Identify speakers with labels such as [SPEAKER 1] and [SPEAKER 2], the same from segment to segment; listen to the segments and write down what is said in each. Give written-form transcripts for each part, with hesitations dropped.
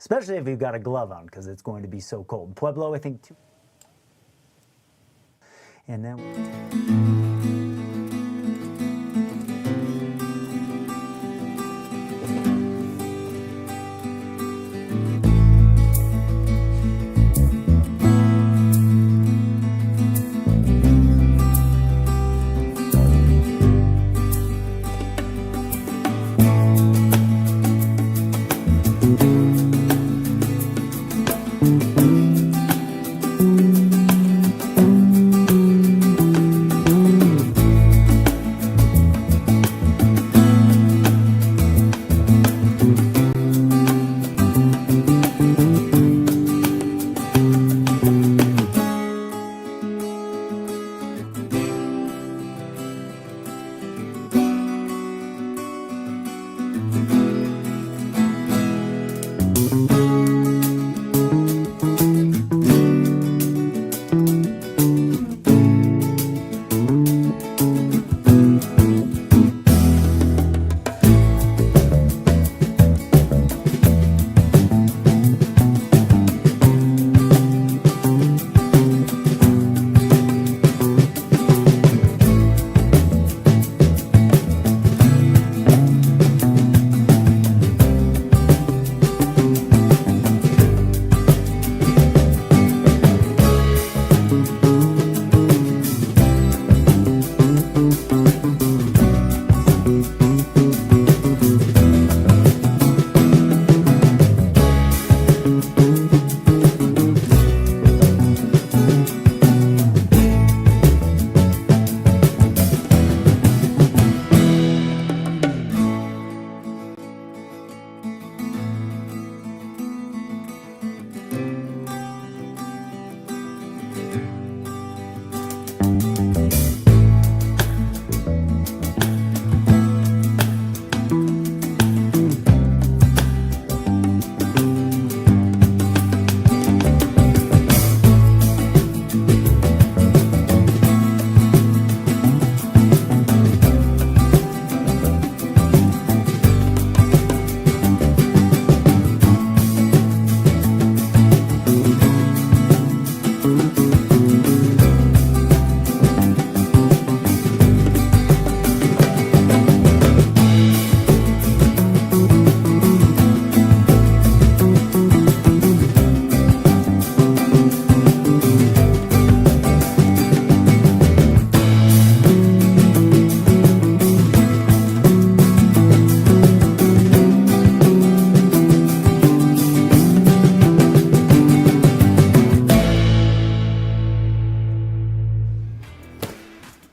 [SPEAKER 1] especially if you've got a glove on, because it's going to be so cold. Pueblo, I think, 2. And then...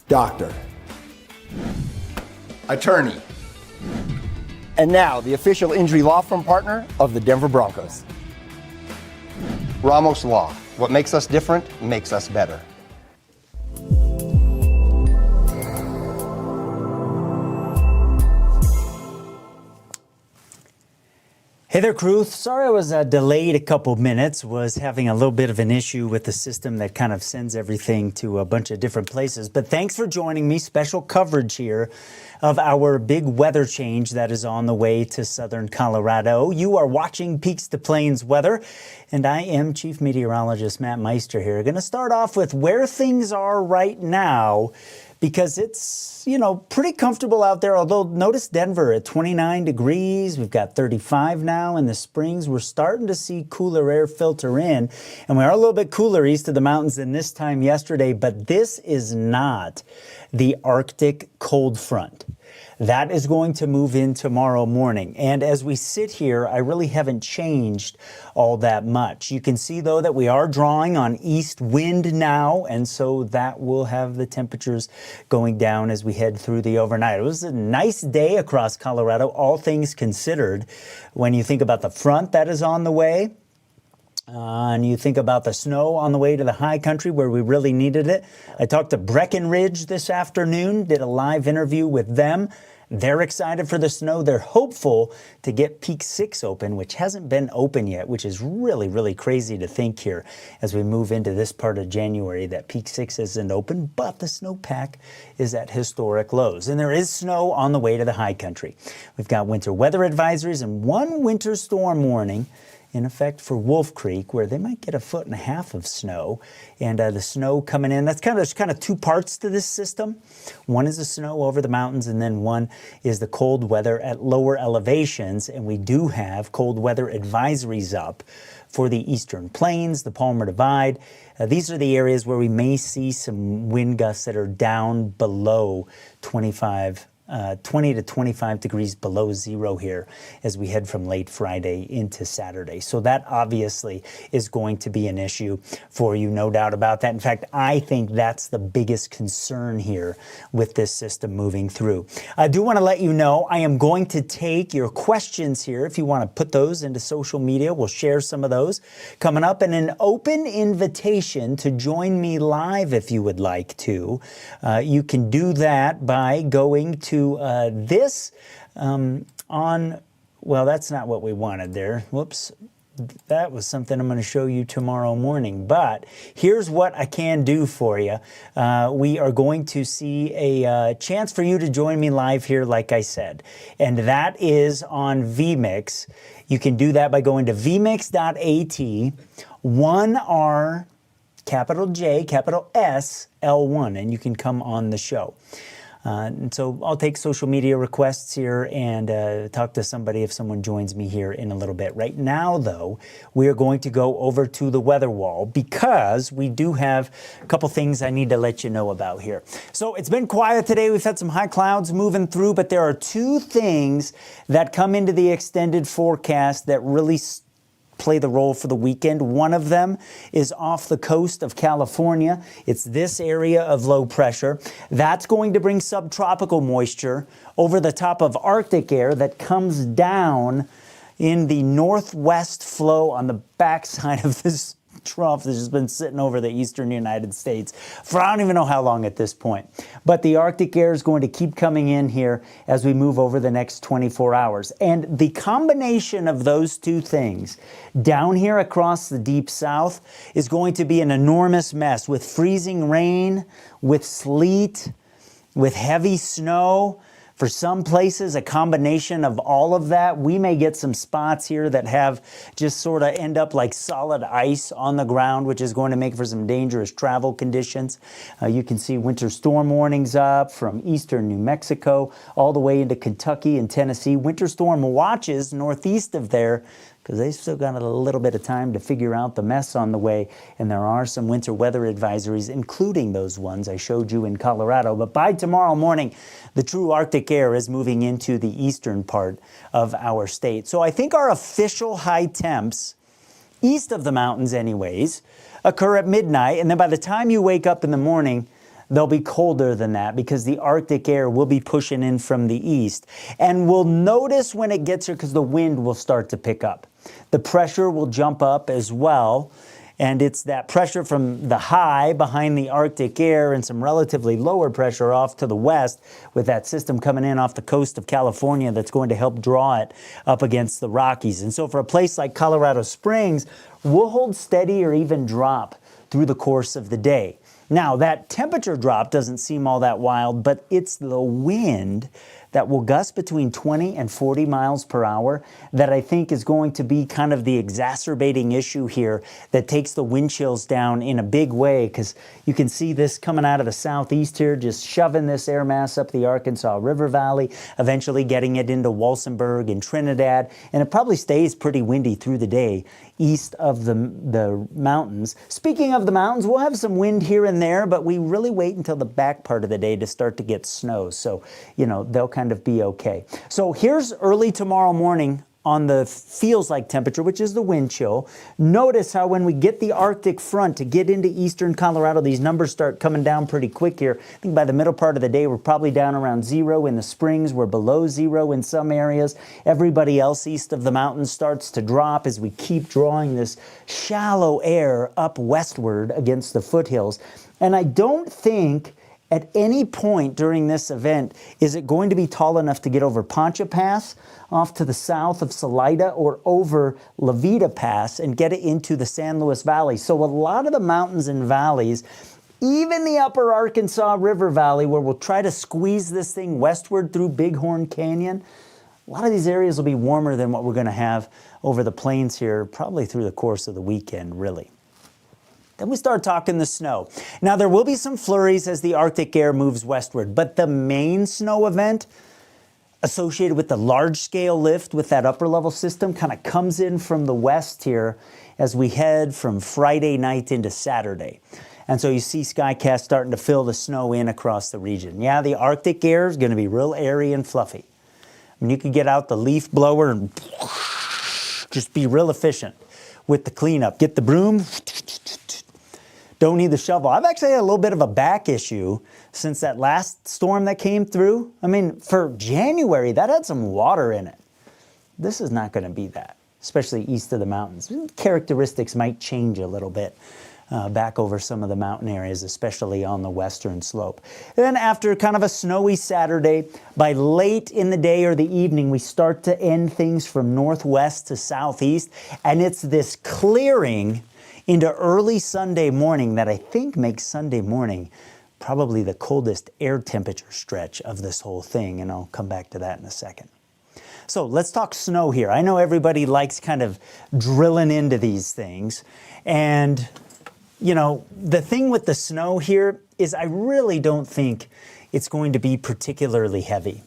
[SPEAKER 2] Doctor, attorney, and now the official injury law firm partner of the Denver Broncos. Ramos Law. What makes us different makes us better.
[SPEAKER 1] Hey there, crew. Sorry I was delayed a couple minutes. Was having a little bit of an issue with the system that kind of sends everything to a bunch of different places. But thanks for joining me. Special coverage here of our big weather change that is on the way to southern Colorado. You are watching Peaks to Plains weather, and I am Chief Meteorologist Matt Meister here. Going to start off with where things are right now, because it's, you know, pretty comfortable out there. Although notice Denver at 29 degrees. We've got 35 now in the Springs. We're starting to see cooler air filter in, and we are a little bit cooler east of the mountains than this time yesterday, but this is not the Arctic cold front. That is going to move in tomorrow morning. And as we sit here, I really haven't changed all that much. You can see, though, that we are drawing on east wind now, and so that will have the temperatures going down as we head through the overnight. It was a nice day across Colorado, all things considered. When you think about the front that is on the way, and you think about the snow on the way to the high country where we really needed it. I talked to Breckenridge this afternoon, did a live interview with them. They're excited for the snow. They're hopeful to get Peak 6 open, which hasn't been open yet, which is really, really crazy to think here as we move into this part of January that Peak 6 isn't open, but the snowpack is at historic lows. And there is snow on the way to the high country. We've got winter weather advisories and one winter storm warning in effect for Wolf Creek, where they might get 1.5 feet of snow. And the snow coming in, there's kind of two parts to this system. One is the snow over the mountains, and then one is the cold weather at lower elevations. And we do have cold weather advisories up for the Eastern Plains, the Palmer Divide. These are the areas where we may see some wind gusts that are down below 20 to 25 degrees below zero here as we head from late Friday into Saturday. So that obviously is going to be an issue for you, no doubt about that. In fact, I think that's the biggest concern here with this system moving through. I do want to let you know I am going to take your questions here. If you want to put those into social media, we'll share some of those coming up, and an open invitation to join me live if you would like to. You can do that by going to this on, well, that's not what we wanted there. Whoops. That was something I'm going to show you tomorrow morning. But here's what I can do for you. We are going to see a chance for you to join me live here, like I said. And that is on vmix. You can do that by going to vmix.at, 1R, capital J, capital S, L1, and you can come on the show. And so I'll take social media requests here and talk to somebody if someone joins me here in a little bit. Right now, though, we are going to go over to the weather wall because we do have a couple things I need to let you know about here. So it's been quiet today. We've had some high clouds moving through, but there are two things that come into the extended forecast that really play the role for the weekend. One of them is off the coast of California. It's this area of low pressure. That's going to bring subtropical moisture over the top of Arctic air that comes down in the northwest flow on the backside of this trough that's just been sitting over the eastern United States for I don't even know how long at this point. But the Arctic air is going to keep coming in here as we move over the next 24 hours. And the combination of those two things down here across the deep south is going to be an enormous mess with freezing rain, with sleet, with heavy snow. For some places, a combination of all of that. We may get some spots here that have just sort of end up like solid ice on the ground, which is going to make for some dangerous travel conditions. You can see winter storm warnings up from eastern New Mexico all the way into Kentucky and Tennessee. Winter storm watches northeast of there, because they've still got a little bit of time to figure out the mess on the way. And there are some winter weather advisories, including those ones I showed you in Colorado. But by tomorrow morning, the true Arctic air is moving into the eastern part of our state. So I think our official high temps, east of the mountains anyways, occur at midnight. And then by the time you wake up in the morning, they'll be colder than that because the Arctic air will be pushing in from the east. And we'll notice when it gets here because the wind will start to pick up. The pressure will jump up as well. And it's that pressure from the high behind the Arctic air and some relatively lower pressure off to the west with that system coming in off the coast of California that's going to help draw it up against the Rockies. And so for a place like Colorado Springs, we'll hold steady or even drop through the course of the day. Now, that temperature drop doesn't seem all that wild, but it's the wind that will gust between 20 and 40 miles per hour that I think is going to be kind of the exacerbating issue here that takes the wind chills down in a big way, because you can see this coming out of the southeast here, just shoving this air mass up the Arkansas River Valley, eventually getting it into Walsenburg and Trinidad, and it probably stays pretty windy through the day east of the mountains. Speaking of the mountains, we'll have some wind here and there, but we really wait until the back part of the day to start to get snow. So, you know, they'll kind of be okay. So here's early tomorrow morning on the feels like temperature, which is the wind chill. Notice how when we get the Arctic front to get into eastern Colorado, these numbers start coming down pretty quick here. I think by the middle part of the day, we're probably down around 0. In the Springs, we're below 0 in some areas. Everybody else east of the mountains starts to drop as we keep drawing this shallow air up westward against the foothills. And I don't think at any point during this event is it going to be tall enough to get over Poncha Pass off to the south of Salida or over La Vida Pass and get it into the San Luis Valley. So a lot of the mountains and valleys, even the upper Arkansas River Valley, where we'll try to squeeze this thing westward through Bighorn Canyon, A lot of these areas will be warmer than what we're going to have over the plains here, probably through the course of the weekend, really. Then we start talking the snow. Now, there will be some flurries as the Arctic air moves westward, but the main snow event associated with the large-scale lift with that upper-level system kind of comes in from the west here as we head from Friday night into Saturday. And so you see skycast starting to fill the snow in across the region. Yeah, the Arctic air is going to be real airy and fluffy. I mean, you could get out the leaf blower and just be real efficient with the cleanup. Get the broom. Don't need the shovel. I've actually had a little bit of a back issue since that last storm that came through. I mean, for January, that had some water in it. This is not going to be that, especially east of the mountains. Characteristics might change a little bit back over some of the mountain areas, especially on the western slope. Then after kind of a snowy Saturday, by late in the day or the evening, we start to end things from northwest to southeast, and it's this clearing into early Sunday morning that I think makes Sunday morning probably the coldest air temperature stretch of this whole thing, and I'll come back to that in a second. So let's talk snow here. I know everybody likes kind of drilling into these things, and you know, the thing with the snow here is I really don't think it's going to be particularly heavy.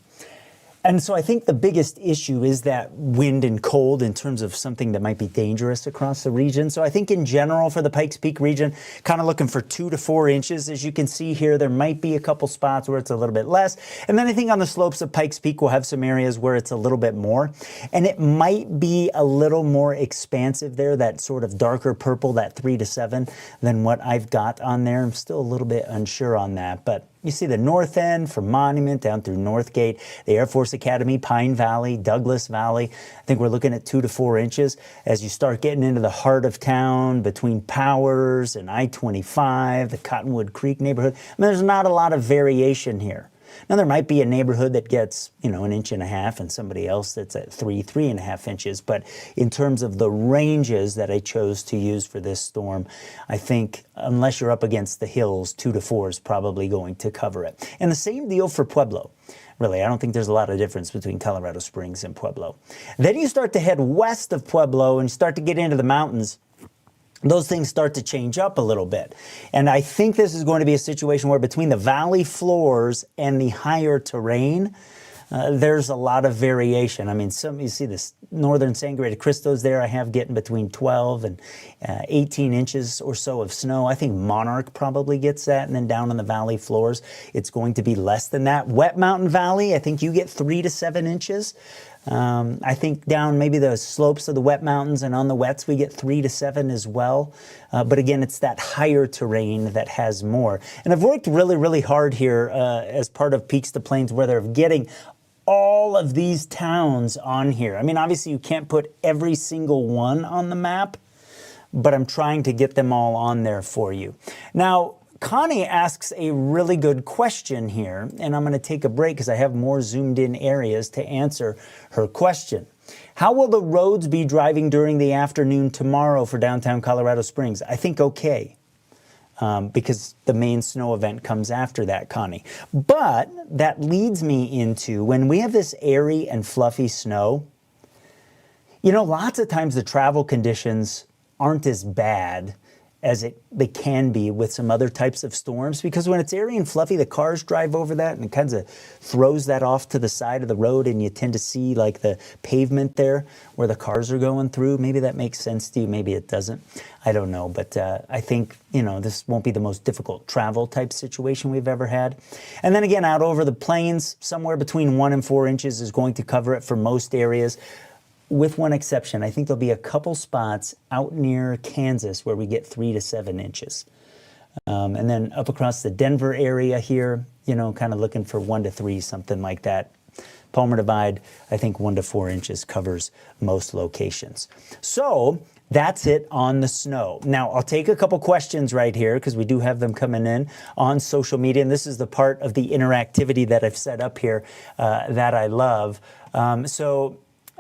[SPEAKER 1] And so I think the biggest issue is that wind and cold in terms of something that might be dangerous across the region. So I think in general for the Pikes Peak region, kind of looking for 2 to 4 inches. As you can see here, there might be a couple spots where it's a little bit less. And then I think on the slopes of Pikes Peak, we'll have some areas where it's a little bit more. And it might be a little more expansive there, that sort of darker purple, that 3 to 7, than what I've got on there. I'm still a little bit unsure on that, but you see the north end from Monument down through Northgate, the Air Force Academy, Pine Valley, Douglas Valley. I think we're looking at 2 to 4 inches. As you start getting into the heart of town between Powers and I-25, the Cottonwood Creek neighborhood, I mean, there's not a lot of variation here. Now, there might be a neighborhood that gets, you know, 1.5 inches and somebody else that's at 3.5 inches. But in terms of the ranges that I chose to use for this storm, I think unless you're up against the hills, 2 to 4 is probably going to cover it. And the same deal for Pueblo. Really, I don't think there's a lot of difference between Colorado Springs and Pueblo. Then you start to head west of Pueblo and start to get into the mountains. Those things start to change up a little bit. And I think this is going to be a situation where between the valley floors and the higher terrain, there's a lot of variation. I mean, you see this northern Sangre de Cristos there, I have getting between 12 and 18 inches or so of snow. I think Monarch probably gets that. And then down on the valley floors, it's going to be less than that. Wet Mountain Valley, I think you get 3 to 7 inches. I think down maybe the slopes of the wet mountains and on the wets, we get 3 to 7 as well. But again, it's that higher terrain that has more. And I've worked really, really hard here as part of Peaks to Plains Weather of getting all of these towns on here. I mean, obviously you can't put every single one on the map, but I'm trying to get them all on there for you. Now, Connie asks a really good question here, and I'm going to take a break because I have more zoomed in areas to answer her question. How will the roads be driving during the afternoon tomorrow for downtown Colorado Springs? I think okay, because the main snow event comes after that, Connie. But that leads me into when we have this airy and fluffy snow, you know, lots of times the travel conditions aren't as bad as they can be with some other types of storms, because when it's airy and fluffy, the cars drive over that and it kind of throws that off to the side of the road, and you tend to see like the pavement there where the cars are going through. Maybe that makes sense to you, maybe it doesn't. I don't know, but I think, you know, this won't be the most difficult travel type situation we've ever had. And then again, out over the plains, somewhere between 1 and 4 inches is going to cover it for most areas. With one exception, I think there'll be a couple spots out near Kansas where we get 3 to 7 inches. And then up across the Denver area here, you know, kind of looking for 1 to 3, something like that. Palmer Divide, I think 1 to 4 inches covers most locations. So that's it on the snow. Now, I'll take a couple questions right here because we do have them coming in on social media. And this is the part of the interactivity that I've set up here that I love.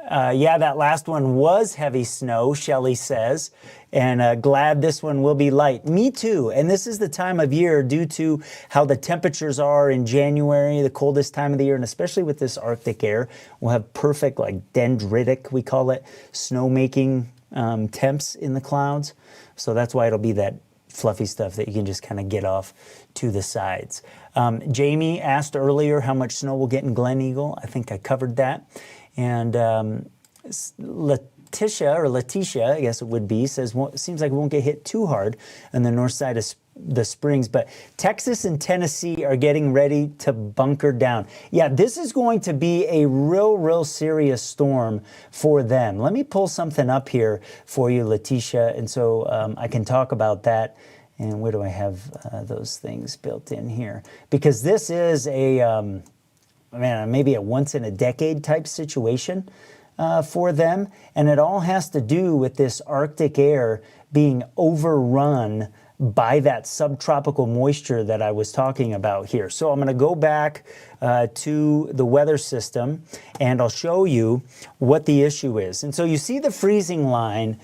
[SPEAKER 1] Yeah, that last one was heavy snow, Shelley says, and glad this one will be light. Me too, and this is the time of year due to how the temperatures are in January, the coldest time of the year, and especially with this Arctic air, we'll have perfect, like dendritic, we call it, snow-making temps in the clouds. So that's why it'll be that fluffy stuff that you can just kind of get off to the sides. Jamie asked earlier how much snow we'll get in Glen Eagle. I think I covered that. And Letitia, I guess it would be, says, well, it seems like we won't get hit too hard on the north side of the Springs, but Texas and Tennessee are getting ready to bunker down. Yeah, this is going to be a real serious storm for them. Let me pull something up here for you, Letitia, and so I can talk about that. And where do I have those things built in here? Because this is a maybe a once-in-a-decade type situation for them. And it all has to do with this Arctic air being overrun by that subtropical moisture that I was talking about here. So I'm going to go back to the weather system, and I'll show you what the issue is. And so you see the freezing line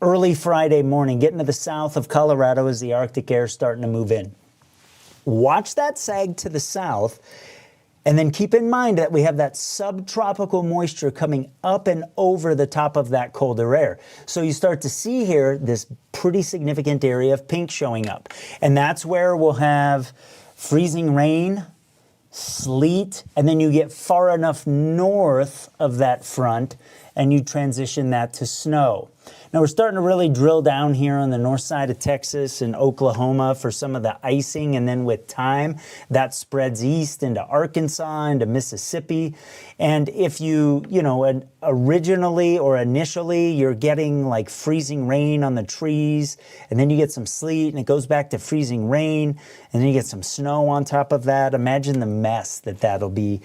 [SPEAKER 1] early Friday morning, getting to the south of Colorado as the Arctic air starting to move in. Watch that sag to the south. And then keep in mind that we have that subtropical moisture coming up and over the top of that colder air. So you start to see here this pretty significant area of pink showing up. And that's where we'll have freezing rain, sleet, and then you get far enough north of that front and you transition that to snow. Now we're starting to really drill down here on the north side of Texas and Oklahoma for some of the icing, and then with time that spreads east into Arkansas, into Mississippi. And if originally or initially you're getting like freezing rain on the trees, and then you get some sleet and it goes back to freezing rain, and then you get some snow on top of that, imagine the mess that'll be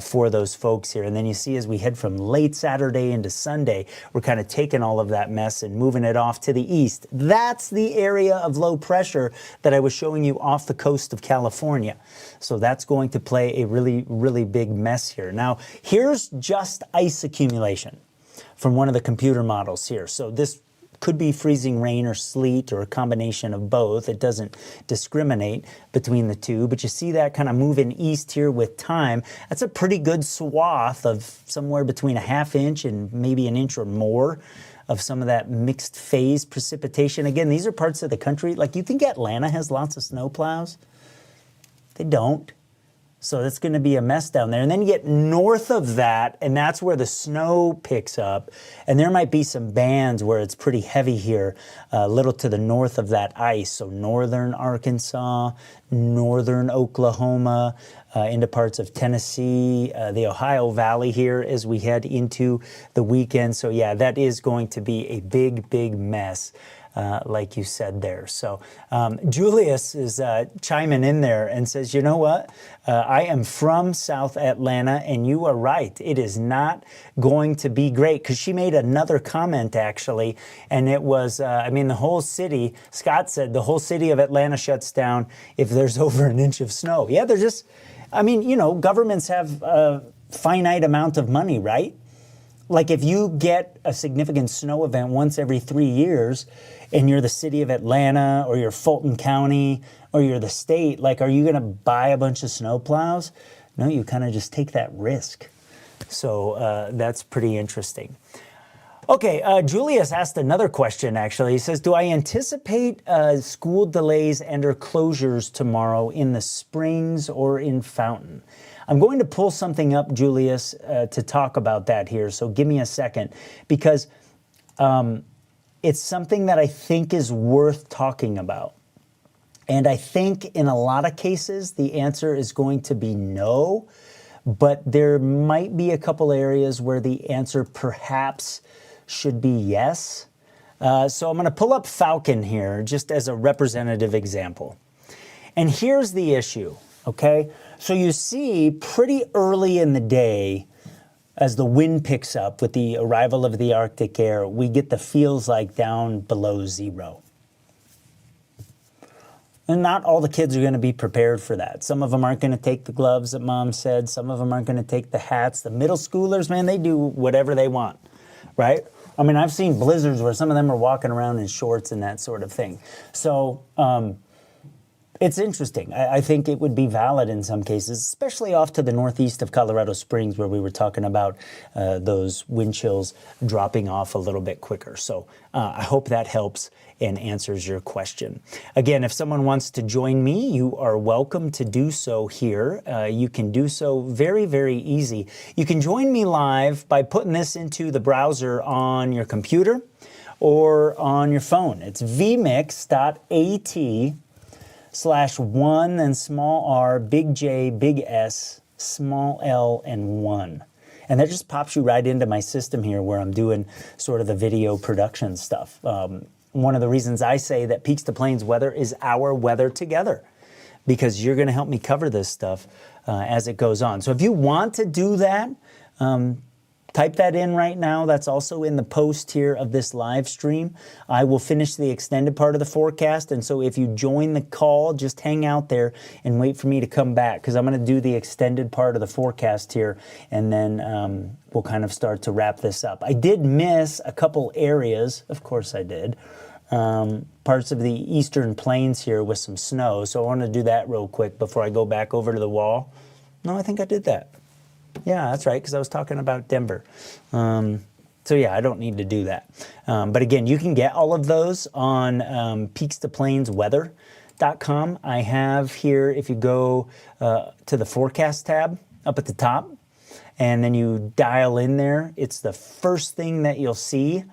[SPEAKER 1] for those folks here. And then you see as we head from late Saturday into Sunday, we're kind of taking all of that mess and moving it off to the east. That's the area of low pressure that I was showing you off the coast of California. So that's going to play a really big mess here. Now, here's just ice accumulation from one of the computer models here. So this could be freezing rain or sleet or a combination of both. It doesn't discriminate between the two, but you see that kind of moving east here with time. That's a pretty good swath of somewhere between a ½ inch and maybe an inch or more of some of that mixed phase precipitation. Again, these are parts of the country, like you think Atlanta has lots of snow plows? They don't. So that's going to be a mess down there. And then you get north of that, and that's where the snow picks up. And there might be some bands where it's pretty heavy here, a little to the north of that ice. So northern Arkansas, northern Oklahoma, into parts of Tennessee, the Ohio Valley here as we head into the weekend. So yeah, that is going to be a big mess. Like you said there. So Julius is chiming in there and says, you know what? I am from South Atlanta, and you are right. It is not going to be great, because she made another comment, actually, and it was, the whole city, Scott said, the whole city of Atlanta shuts down if there's over an inch of snow. Yeah, they're just, governments have a finite amount of money, right? Like if you get a significant snow event once every 3 years and you're the city of Atlanta or you're Fulton County or you're the state, like are you going to buy a bunch of snow plows? No, you kind of just take that risk. So that's pretty interesting. Okay, Julius asked another question, actually. He says, do I anticipate school delays and or closures tomorrow in the Springs or in Fountain? I'm going to pull something up, Julius, to talk about that here. So give me a second, because it's something that I think is worth talking about. And I think in a lot of cases, the answer is going to be no, but there might be a couple areas where the answer perhaps should be yes. So I'm going to pull up Falcon here just as a representative example. And here's the issue, okay? So you see pretty early in the day, as the wind picks up with the arrival of the Arctic air, we get the feels like down below zero. And not all the kids are going to be prepared for that. Some of them aren't going to take the gloves that mom said. Some of them aren't going to take the hats. The middle schoolers, man, they do whatever they want, right? I mean, I've seen blizzards where some of them are walking around in shorts and that sort of thing. So, it's interesting. I think it would be valid in some cases, especially off to the northeast of Colorado Springs where we were talking about those wind chills dropping off a little bit quicker. So I hope that helps and answers your question. Again, if someone wants to join me, you are welcome to do so here. You can do so very, very easy. You can join me live by putting this into the browser on your computer or on your phone. It's vmix.at /1 and small r, big J, big S, small l, and 1. And that just pops you right into my system here where I'm doing sort of the video production stuff. One of the reasons I say that Peaks to Plains weather is our weather together, because you're going to help me cover this stuff as it goes on. So if you want to do that, type that in right now. That's also in the post here of this live stream. I will finish the extended part of the forecast, and so if you join the call, just hang out there and wait for me to come back, because I'm going to do the extended part of the forecast here, and then we'll kind of start to wrap this up. I did miss a couple areas, of course I did, parts of the eastern plains here with some snow, so I want to do that real quick before I go back over to the wall. No, I think I did that. Yeah, that's right, because I was talking about Denver. So yeah, I don't need to do that. But again, you can get all of those on peakstoplainsweather.com. I have here, if you go to the forecast tab up at the top, and then you dial in there, it's the first thing that you'll see.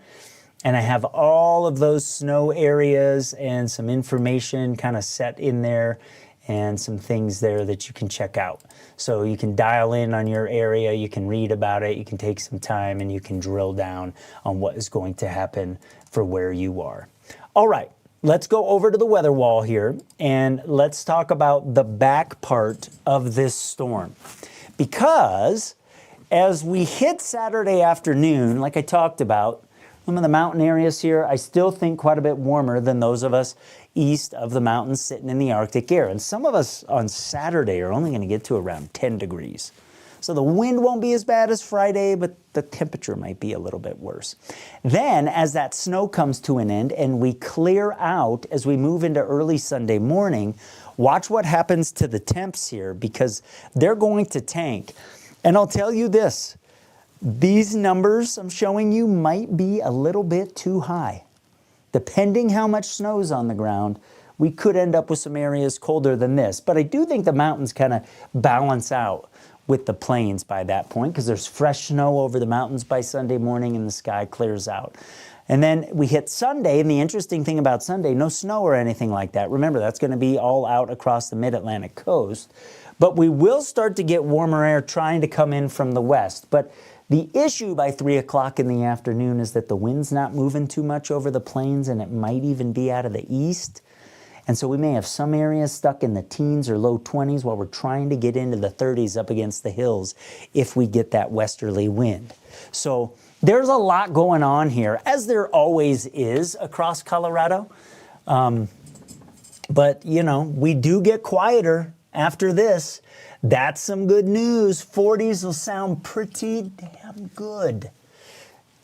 [SPEAKER 1] And I have all of those snow areas and some information kind of set in there, and some things there that you can check out. So you can dial in on your area, you can read about it, you can take some time, and you can drill down on what is going to happen for where you are. All right, let's go over to the weather wall here, and let's talk about the back part of this storm. Because as we hit Saturday afternoon, like I talked about, some of the mountain areas here, I still think quite a bit warmer than those of us east of the mountains sitting in the Arctic air. And some of us on Saturday are only going to get to around 10 degrees. So the wind won't be as bad as Friday, but the temperature might be a little bit worse. Then, as that snow comes to an end and we clear out as we move into early Sunday morning, watch what happens to the temps here, because they're going to tank. And I'll tell you this, these numbers I'm showing you might be a little bit too high. Depending how much snow's on the ground, we could end up with some areas colder than this. But I do think the mountains kind of balance out with the plains by that point, because there's fresh snow over the mountains by Sunday morning and the sky clears out. And then we hit Sunday, and the interesting thing about Sunday, no snow or anything like that. Remember, that's going to be all out across the mid-Atlantic coast. But we will start to get warmer air trying to come in from the west. But the issue by 3 o'clock in the afternoon is that the wind's not moving too much over the plains, and it might even be out of the east. And so we may have some areas stuck in the teens or low 20s while we're trying to get into the 30s up against the hills if we get that westerly wind. So there's a lot going on here, as there always is across Colorado. But, you know, we do get quieter after this. That's some good news. 40s will sound pretty damn good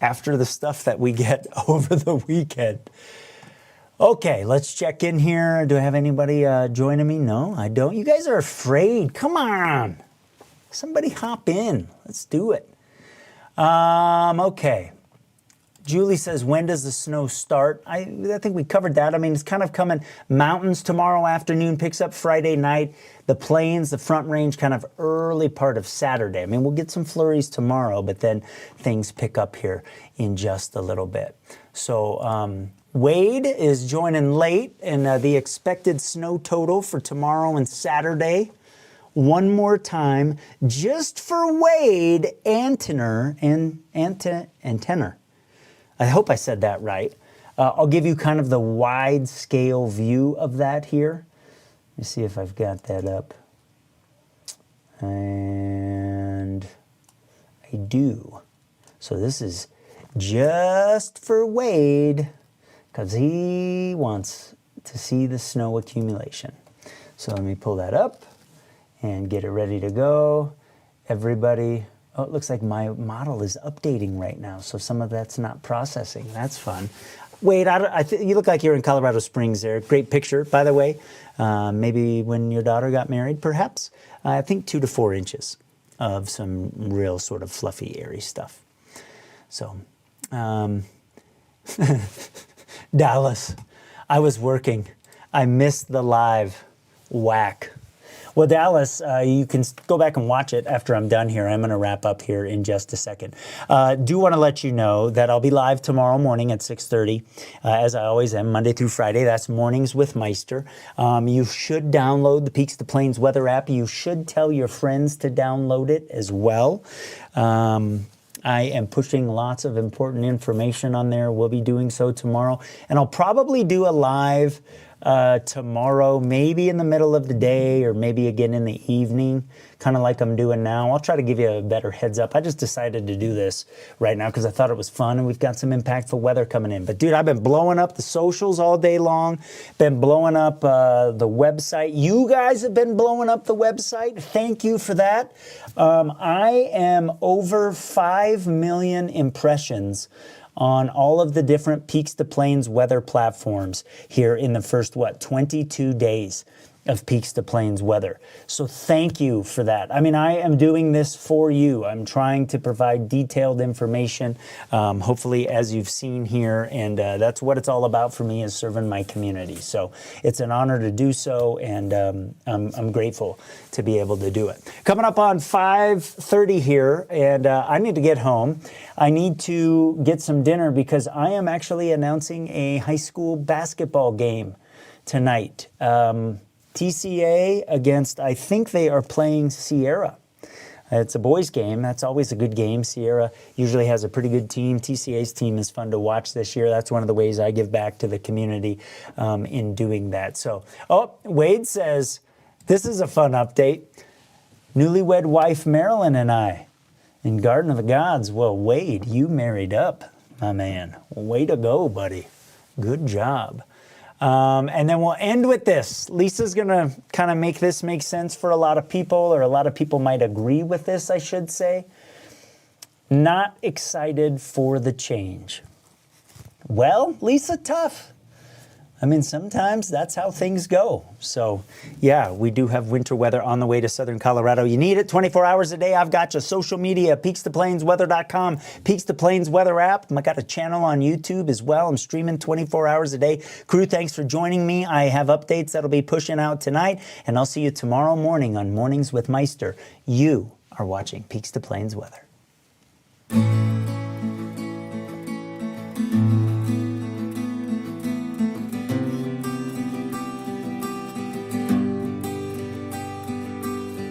[SPEAKER 1] after the stuff that we get over the weekend. Okay, let's check in here. Do I have anybody joining me? No, I don't. You guys are afraid. Come on. Somebody hop in. Let's do it. Okay. Julie says, when does the snow start? I think we covered that. I mean, it's kind of coming. Mountains tomorrow afternoon, picks up Friday night. The plains, the Front Range, kind of early part of Saturday. I mean, we'll get some flurries tomorrow, but then things pick up here in just a little bit. So Wade is joining late, and the expected snow total for tomorrow and Saturday. One more time, just for Wade and Tenor. I hope I said that right. I'll give you kind of the wide scale view of that here. Let me see if I've got that up. And I do. So this is just for Wade, because he wants to see the snow accumulation. So let me pull that up and get it ready to go. Everybody, oh, it looks like my model is updating right now, so some of that's not processing. That's fun. Wade, you look like you're in Colorado Springs there. Great picture, by the way. Maybe when your daughter got married, perhaps. I think 2 to 4 inches of some real sort of fluffy, airy stuff. So, Dallas, I was working. I missed the live. Whack. Well, Dallas, you can go back and watch it after I'm done here. I'm going to wrap up here in just a second. Do want to let you know that I'll be live tomorrow morning at 6:30, as I always am, Monday through Friday. That's Mornings with Meister. You should download the Peaks to Plains weather app. You should tell your friends to download it as well. I am pushing lots of important information on there. We'll be doing so tomorrow. And I'll probably do a live tomorrow, maybe in the middle of the day or maybe again in the evening, kind of like I'm doing now. I'll try to give you a better heads up. I just decided to do this right now because I thought it was fun and we've got some impactful weather coming in. But dude, I've been blowing up the socials all day long, been blowing up the website. You guys have been blowing up the website. Thank you for that. I am over 5 million impressions on all of the different Peaks to Plains weather platforms here in the first, 22 days of Peaks to Plains weather. So thank you for that. I mean, I am doing this for you. I'm trying to provide detailed information, hopefully as you've seen here, and that's what it's all about for me, is serving my community. So it's an honor to do so, and I'm grateful to be able to do it. Coming up on 5:30 here, and I need to get home. I need to get some dinner because I am actually announcing a high school basketball game tonight. TCA against, I think they are playing Sierra. It's a boys' game. That's always a good game. Sierra usually has a pretty good team. TCA's team is fun to watch this year. That's one of the ways I give back to the community in doing that. So, Wade says, this is a fun update. Newlywed wife Marilyn and I in Garden of the Gods. Well, Wade, you married up, my man. Way to go, buddy. Good job. And then we'll end with this. Lisa's going to kind of make this make sense for a lot of people, or a lot of people might agree with this, I should say. Not excited for the change. Well, Lisa, tough. I mean, sometimes that's how things go. So, yeah, we do have winter weather on the way to southern Colorado. You need it 24 hours a day. I've got you. Social media, peakstoplainsweather.com, Peaks to Plains weather app. I got a channel on YouTube as well. I'm streaming 24 hours a day. Crew, thanks for joining me. I have updates that'll be pushing out tonight, and I'll see you tomorrow morning on Mornings with Meister. You are watching Peaks to Plains weather.